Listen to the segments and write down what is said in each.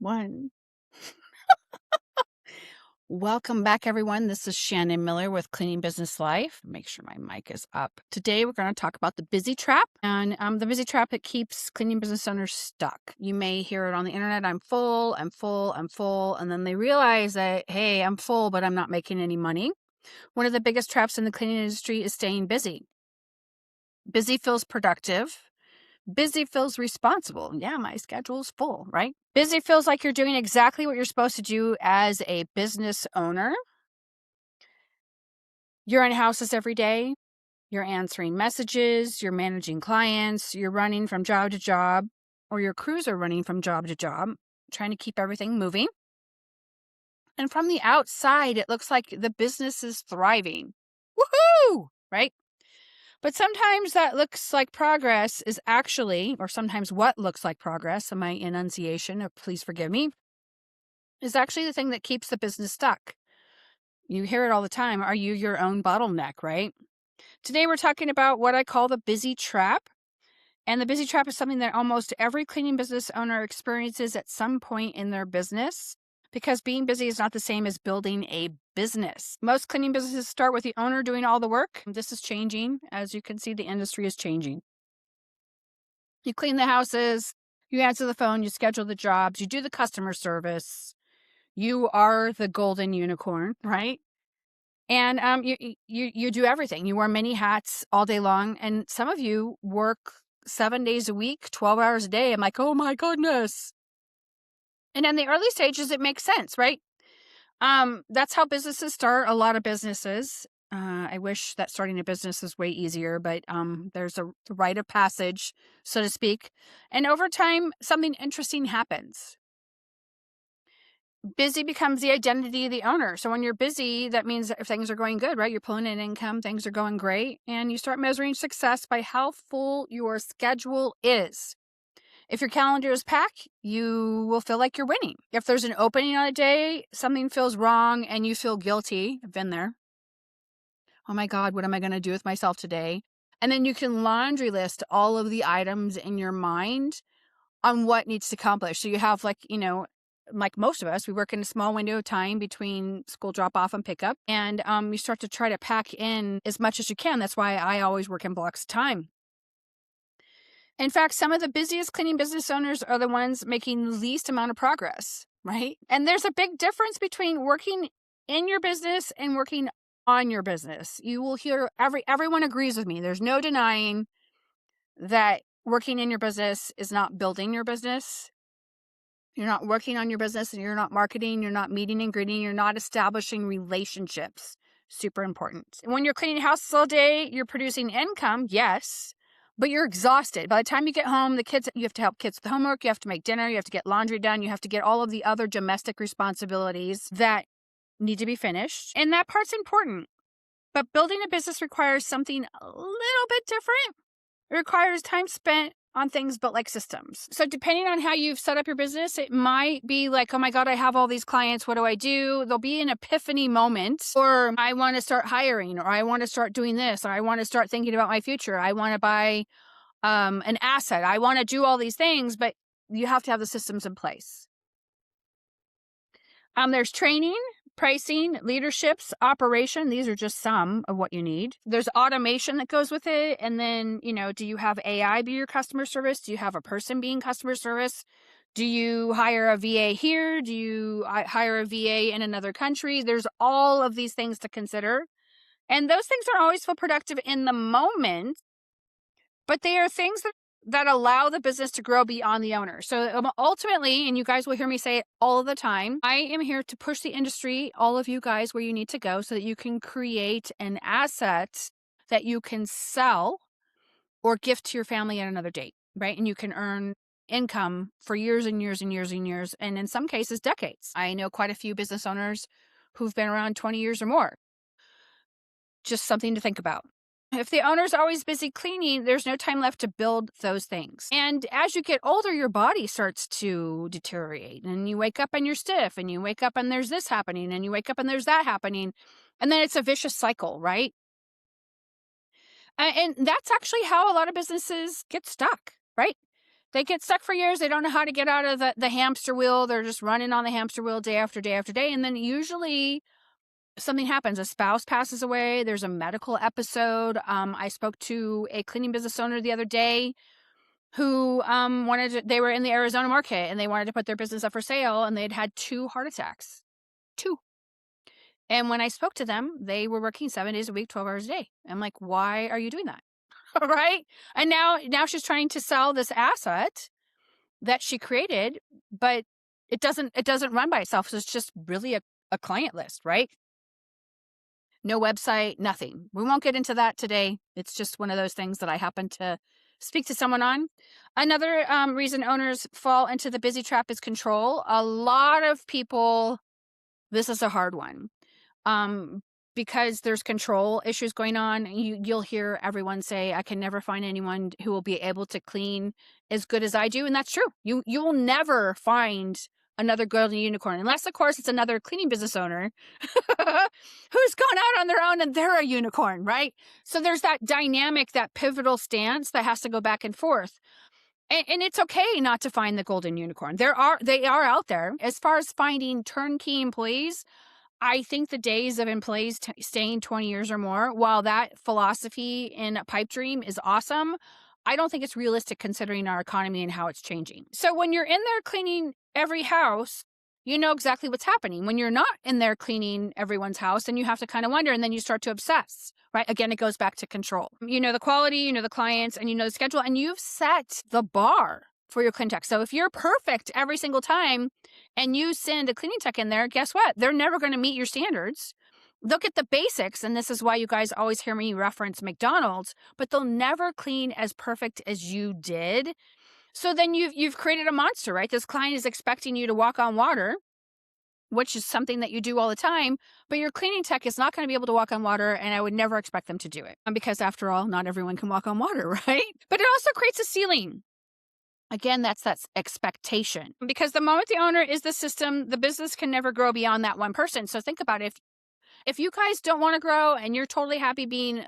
One. Welcome back, everyone. This is Shannon Miller with Cleaning Business Life. Make sure my mic is up. Today, we're going to talk about the busy trap and the busy trap that keeps cleaning business owners stuck. You may hear it on the internet. I'm full, I'm full, I'm full. And then they realize that, hey, I'm full, but I'm not making any money. One of the biggest traps in the cleaning industry is staying busy. Busy feels productive. Busy feels responsible. Yeah, my schedule's full, right? Busy feels like you're doing exactly what you're supposed to do as a business owner. You're in houses every day. You're answering messages. You're managing clients. You're running from job to job, or your crews are running from job to job, trying to keep everything moving. And from the outside, it looks like the business is thriving. Woohoo! Right? But sometimes that looks like progress is actually, or sometimes what looks like progress, and my enunciation, please forgive me, is actually the thing that keeps the business stuck. You hear it all the time. Are you your own bottleneck, right? Today we're talking about what I call the busy trap. And the busy trap is something that almost every cleaning business owner experiences at some point in their business, because being busy is not the same as building a business. Most cleaning businesses start with the owner doing all the work. This is changing. As you can see, the industry is changing. You clean the houses, you answer the phone, you schedule the jobs, you do the customer service. You are the golden unicorn, right? And you do everything. You wear many hats all day long, and some of you work 7 days a week, 12 hours a day. I'm like, oh my goodness. And in the early stages, it makes sense, right? That's how businesses start. A lot of businesses. I wish that starting a business was way easier, but there's a rite of passage, so to speak. And over time, something interesting happens. Busy becomes the identity of the owner. So when you're busy, that means that if things are going good, right? You're pulling in income, things are going great, and you start measuring success by how full your schedule is. If your calendar is packed, you will feel like you're winning. If there's an opening on a day, something feels wrong and you feel guilty. I've been there. Oh my God, what am I going to do with myself today? And then you can laundry list all of the items in your mind on what needs to accomplish. So you have like most of us, we work in a small window of time between school drop off and pickup. And you start to try to pack in as much as you can. That's why I always work in blocks of time. In fact, some of the busiest cleaning business owners are the ones making the least amount of progress, right? And there's a big difference between working in your business and working on your business. You will hear everyone agrees with me. There's no denying that working in your business is not building your business. You're not working on your business, and you're not marketing, you're not meeting and greeting, you're not establishing relationships. Super important. When you're cleaning houses all day, you're producing income, yes, but you're exhausted. By the time you get home, you have to help kids with homework, you have to make dinner, you have to get laundry done, you have to get all of the other domestic responsibilities that need to be finished. And that part's important. But building a business requires something a little bit different. It requires time spent on things built like systems. So depending on how you've set up your business, it might be like, oh my God, I have all these clients. What do I do? There'll be an epiphany moment, or I want to start hiring, or I want to start doing this, or I want to start thinking about my future. I want to buy an asset. I want to do all these things, but you have to have the systems in place. There's training, pricing, leaderships, operation. These are just some of what you need. There's automation that goes with it. And then, do you have AI be your customer service? Do you have a person being customer service? Do you hire a VA here? Do you hire a VA in another country? There's all of these things to consider. And those things don't always feel productive in the moment, but they are things that allow the business to grow beyond the owner. So ultimately, and you guys will hear me say it all the time, I am here to push the industry, all of you guys, where you need to go so that you can create an asset that you can sell or gift to your family at another date, right? And you can earn income for years and years and years and years, and in some cases, decades. I know quite a few business owners who've been around 20 years or more. Just something to think about. If the owner's always busy cleaning, there's no time left to build those things. And as you get older, your body starts to deteriorate. And you wake up and you're stiff. And you wake up and there's this happening. And you wake up and there's that happening. And then it's a vicious cycle, right? And that's actually how a lot of businesses get stuck, right? They get stuck for years. They don't know how to get out of the hamster wheel. They're just running on the hamster wheel day after day after day. And then usually something happens. A spouse passes away. There's a medical episode. I spoke to a cleaning business owner the other day who they were in the Arizona market and they wanted to put their business up for sale, and they'd had 2 heart attacks. 2. And when I spoke to them, they were working 7 days a week, 12 hours a day. I'm like, why are you doing that? Right? And now she's trying to sell this asset that she created, but it doesn't run by itself. So it's just really a client list, right? No website, nothing. We won't get into that today. It's just one of those things that I happen to speak to someone on. Another reason owners fall into the busy trap is control. A lot of people, this is a hard one. Because there's control issues going on, you'll hear everyone say, I can never find anyone who will be able to clean as good as I do. And that's true. You will never find another golden unicorn, unless, of course, it's another cleaning business owner who's gone out on their own and they're a unicorn, right? So there's that dynamic, that pivotal stance that has to go back and forth. And it's okay not to find the golden unicorn. They are out there. As far as finding turnkey employees, I think the days of employees staying 20 years or more, while that philosophy in a pipe dream is awesome, I don't think it's realistic considering our economy and how it's changing. So when you're in there cleaning every house, you know exactly what's happening. When you're not in there cleaning everyone's house, and you have to kind of wonder, and then you start to obsess, right? Again, it goes back to control. You know the quality, you know the clients, and you know the schedule, and you've set the bar for your clean tech. So if you're perfect every single time and you send a cleaning tech in there, guess what? They're never going to meet your standards. They'll get the basics, and this is why you guys always hear me reference McDonald's, but they'll never clean as perfect as you did. So then you've created a monster, right? This client is expecting you to walk on water, which is something that you do all the time, but your cleaning tech is not going to be able to walk on water, and I would never expect them to do it. Because after all, not everyone can walk on water, right? But it also creates a ceiling. Again, that's expectation. Because the moment the owner is the system, the business can never grow beyond that one person. So think about it. If you guys don't want to grow and you're totally happy being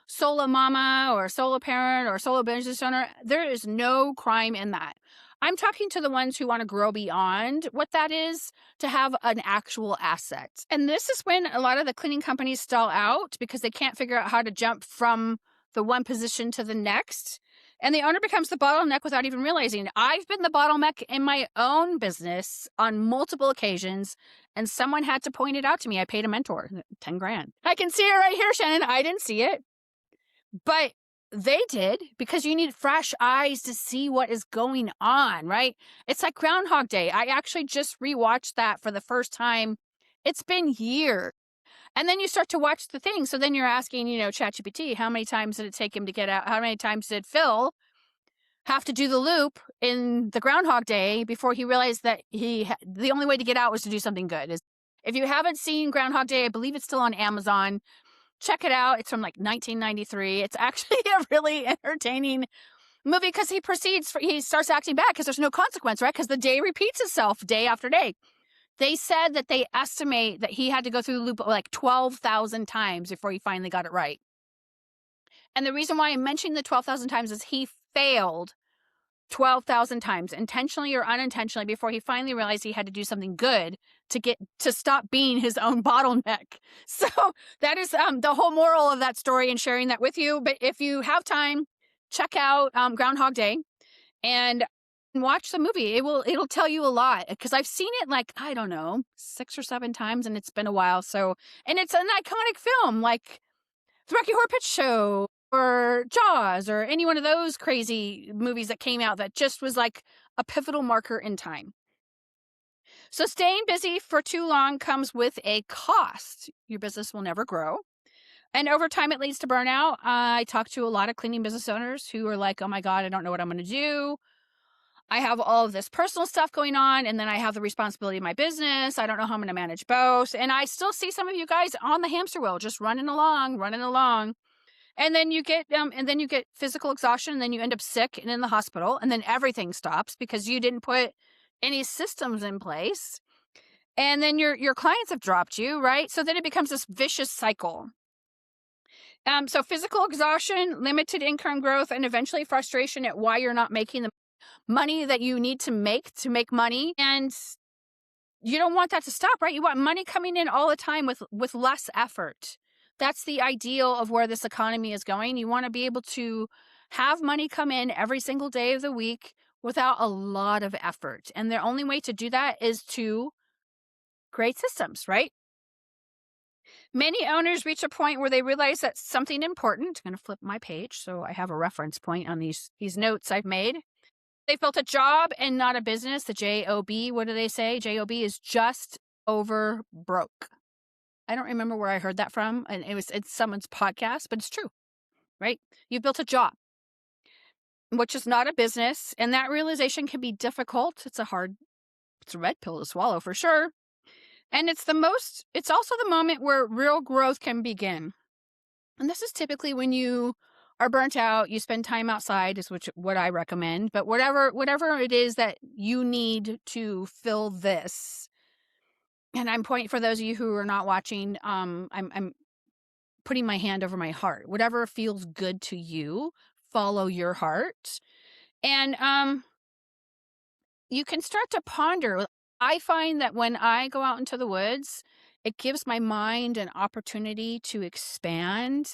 solo mama or solo parent or solo business owner, there is no crime in that. I'm talking to the ones who want to grow beyond what that is, to have an actual asset. And this is when a lot of the cleaning companies stall out because they can't figure out how to jump from the one position to the next. And the owner becomes the bottleneck without even realizing. I've been the bottleneck in my own business on multiple occasions, and someone had to point it out to me. I paid a mentor $10,000. I can see it right here, Shannon. I didn't see it, but they did, because you need fresh eyes to see what is going on, right? It's like Groundhog Day. I actually just rewatched that for the first time. It's been years. And then you start to watch the thing. So then you're asking, ChatGPT, how many times did it take him to get out? How many times did Phil have to do the loop in the Groundhog Day before he realized that the only way to get out was to do something good? If you haven't seen Groundhog Day, I believe it's still on Amazon. Check it out. It's from like 1993. It's actually a really entertaining movie because he starts acting bad because there's no consequence, right? Because the day repeats itself day after day. They said that they estimate that he had to go through the loop like 12,000 times before he finally got it right. And the reason why I'm mentioning the 12,000 times is he failed 12,000 times, intentionally or unintentionally, before he finally realized he had to do something good to stop being his own bottleneck. So that is the whole moral of that story, and sharing that with you. But if you have time, check out Groundhog Day and watch the movie. It'll tell you a lot, because I've seen it like, I don't know, 6 or 7 times, and it's been a while. So, and it's an iconic film, like the Rocky Horror Picture Show or Jaws or any one of those crazy movies that came out that just was like a pivotal marker in time. So staying busy for too long comes with a cost. Your business will never grow. And over time, it leads to burnout. I talk to a lot of cleaning business owners who are like, oh my God, I don't know what I'm going to do. I have all of this personal stuff going on, and then I have the responsibility of my business. I don't know how I'm going to manage both. And I still see some of you guys on the hamster wheel, just running along. And then you get physical exhaustion, and then you end up sick and in the hospital, and then everything stops because you didn't put any systems in place. And then your clients have dropped you, right? So then it becomes this vicious cycle. So physical exhaustion, limited income growth, and eventually frustration at why you're not making the money that you need to make money. And you don't want that to stop, right? You want money coming in all the time with less effort. That's the ideal of where this economy is going. You want to be able to have money come in every single day of the week without a lot of effort. And the only way to do that is to create systems, right? Many owners reach a point where they realize that something important. I'm going to flip my page so I have a reference point on these notes I've made. They built a job and not a business. The JOB, what do they say? JOB is just over broke. I don't remember where I heard that from, and it's someone's podcast, but it's true, right? You built a job, which is not a business, and that realization can be difficult. It's a red pill to swallow for sure. And it's also the moment where real growth can begin. And this is typically when you are burnt out, you spend time outside is what I recommend, but whatever it is that you need to fill this. And I'm pointing for those of you who are not watching, I'm putting my hand over my heart. Whatever feels good to you, follow your heart. And you can start to ponder. I find that when I go out into the woods, it gives my mind an opportunity to expand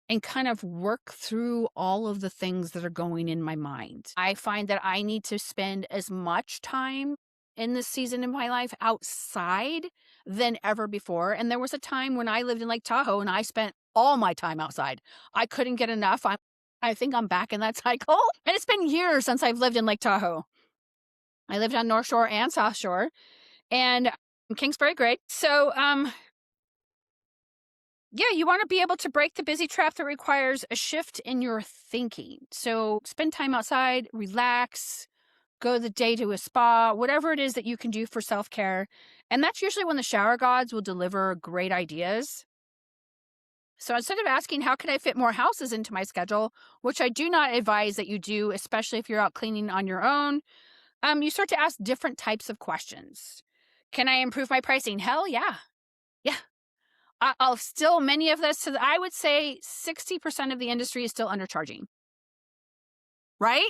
and kind of work through all of the things that are going in my mind. I find that I need to spend as much time in this season in my life outside than ever before. And there was a time when I lived in Lake Tahoe and I spent all my time outside. I couldn't get enough. I think I'm back in that cycle. And it's been years since I've lived in Lake Tahoe. I lived on North Shore and South Shore, and Kingsbury, great. So, yeah, you want to be able to break the busy trap that requires a shift in your thinking. So spend time outside, relax, go the day to a spa, whatever it is that you can do for self-care. And that's usually when the shower gods will deliver great ideas. So instead of asking, how can I fit more houses into my schedule, which I do not advise that you do, especially if you're out cleaning on your own, you start to ask different types of questions. Can I improve my pricing? Hell yeah. Yeah. I'll still, many of this, I would say 60% of the industry is still undercharging. Right?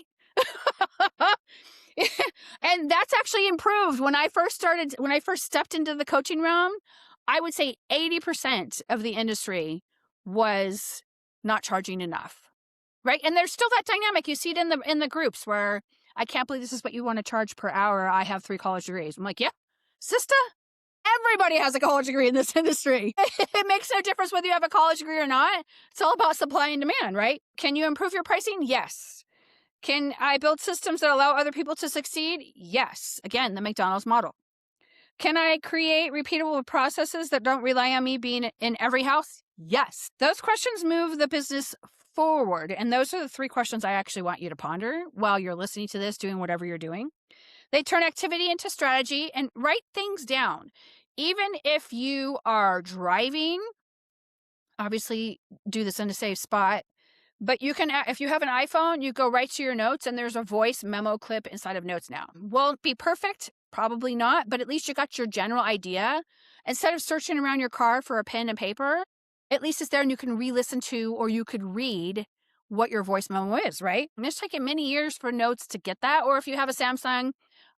And that's actually improved. When I first stepped into the coaching realm, I would say 80% of the industry was not charging enough. Right? And there's still that dynamic. You see it in the groups where I can't believe this is what you want to charge per hour. I have 3 college degrees. I'm like, yeah, sister, everybody has a college degree in this industry. It makes no difference whether you have a college degree or not. It's all about supply and demand, right? Can you improve your pricing? Yes. Can I build systems that allow other people to succeed? Yes. Again, the McDonald's model. Can I create repeatable processes that don't rely on me being in every house? Yes. Those questions move the business forward. And those are the 3 questions I actually want you to ponder while you're listening to this, doing whatever you're doing. They turn activity into strategy and write things down. Even if you are driving, obviously do this in a safe spot. But you can, if you have an iPhone, you go right to your notes and there's a voice memo clip inside of Notes now. Will it be perfect? Probably not, but at least you got your general idea. Instead of searching around your car for a pen and paper, at least it's there and you can re-listen to, or you could read what your voice memo is, right? And it's taken many years for Notes to get that. Or if you have a Samsung,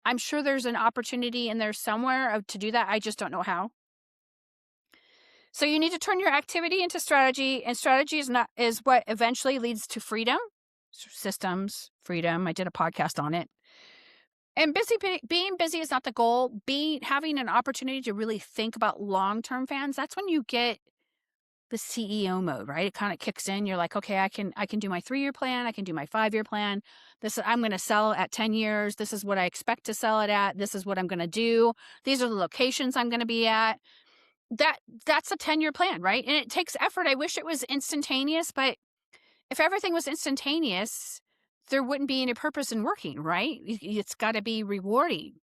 I'm sure there's an opportunity in there somewhere to do that. I just don't know how. So you need to turn your activity into strategy, and strategy is what eventually leads to freedom. Systems, freedom. I did a podcast on it. And being busy is not the goal. Having an opportunity to really think about long-term plans, that's when you get the CEO mode, right? It kind of kicks in. You're like, okay, I can do my 3-year plan. I can do my 5-year plan. I'm going to sell at 10 years. This is what I expect to sell it at. This is what I'm going to do. These are the locations I'm going to be at. That's a 10-year plan, right? And it takes effort. I wish it was instantaneous, but if everything was instantaneous, there wouldn't be any purpose in working, right? It's got to be rewarding.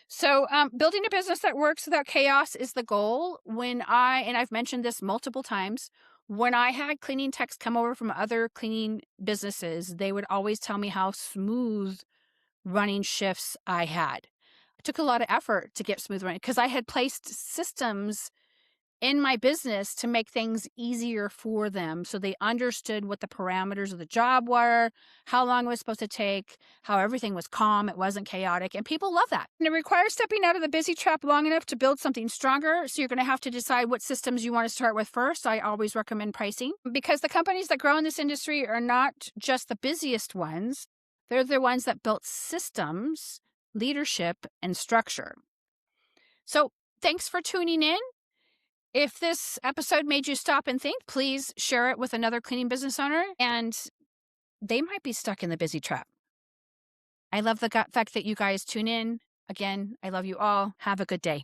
So building a business that works without chaos is the goal. And I've mentioned this multiple times, when I had cleaning techs come over from other cleaning businesses, they would always tell me how smooth running shifts I had. It took a lot of effort to get smooth running because I had placed systems in my business to make things easier for them. So they understood what the parameters of the job were, how long it was supposed to take, how everything was calm, it wasn't chaotic. And people love that. And it requires stepping out of the busy trap long enough to build something stronger. So you're going to have to decide what systems you want to start with first. I always recommend pricing because the companies that grow in this industry are not just the busiest ones, they're the ones that built systems, leadership, and structure. So thanks for tuning in. If this episode made you stop and think, please share it with another cleaning business owner, and they might be stuck in the busy trap. I love the fact that you guys tune in. Again, I love you all. Have a good day.